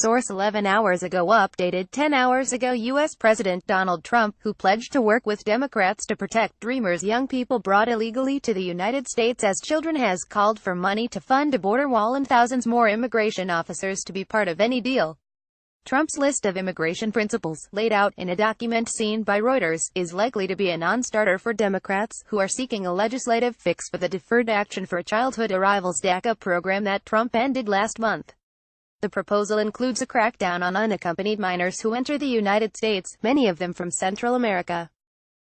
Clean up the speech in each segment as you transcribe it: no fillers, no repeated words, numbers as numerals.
source 11 hours ago updated 10 hours ago. U.S. President Donald Trump, who pledged to work with Democrats to protect Dreamers, young people brought illegally to the United States as children, has called for money to fund a border wall and thousands more immigration officers to be part of any deal. Trump's list of immigration principles, laid out in a document seen by Reuters, is likely to be a non-starter for Democrats, who are seeking a legislative fix for the Deferred Action for Childhood Arrivals DACA program that Trump ended last month. The proposal includes a crackdown on unaccompanied minors who enter the United States, many of them from Central America.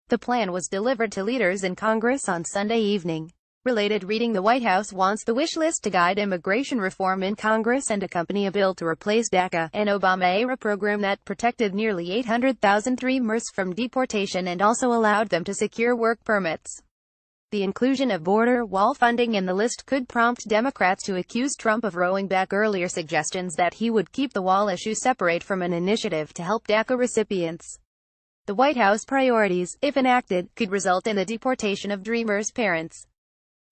The plan was delivered to leaders in Congress on Sunday evening. Related reading: The White House wants the wish list to guide immigration reform in Congress and accompany a bill to replace DACA, an Obama-era program that protected nearly 800,000 Dreamers from deportation and also allowed them to secure work permits. The inclusion of border wall funding in the list could prompt Democrats to accuse Trump of rolling back earlier suggestions that he would keep the wall issue separate from an initiative to help DACA recipients. The White House priorities, if enacted, could result in the deportation of Dreamers' parents.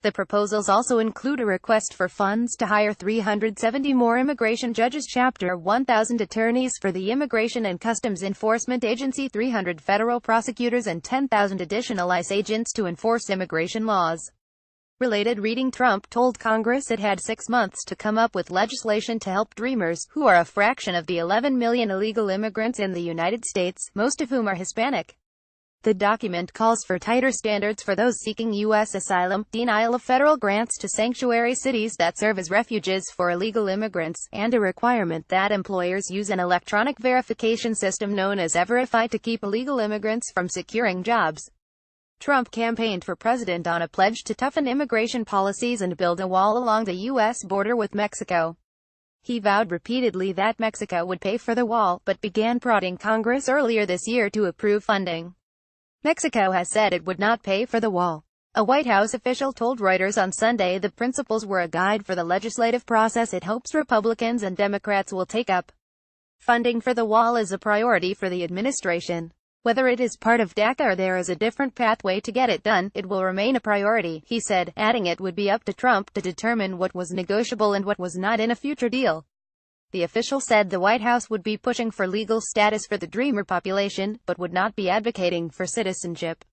The proposals also include a request for funds to hire 370 more immigration judges, Chapter 1000 attorneys for the Immigration and Customs Enforcement Agency, 300 federal prosecutors, and 10,000 additional ICE agents to enforce immigration laws. Related reading: Trump told Congress it had 6 months to come up with legislation to help Dreamers, who are a fraction of the 11 million illegal immigrants in the United States, most of whom are Hispanic. The document calls for tighter standards for those seeking U.S. asylum, denial of federal grants to sanctuary cities that serve as refuges for illegal immigrants, and a requirement that employers use an electronic verification system known as E-Verify to keep illegal immigrants from securing jobs. Trump campaigned for president on a pledge to toughen immigration policies and build a wall along the U.S. border with Mexico. He vowed repeatedly that Mexico would pay for the wall, but began prodding Congress earlier this year to approve funding. Mexico has said it would not pay for the wall. A White House official told Reuters on Sunday the principles were a guide for the legislative process it hopes Republicans and Democrats will take up. Funding for the wall is a priority for the administration. Whether it is part of DACA or there is a different pathway to get it done, it will remain a priority, he said, adding it would be up to Trump to determine what was negotiable and what was not in a future deal. The official said the White House would be pushing for legal status for the Dreamer population, but would not be advocating for citizenship.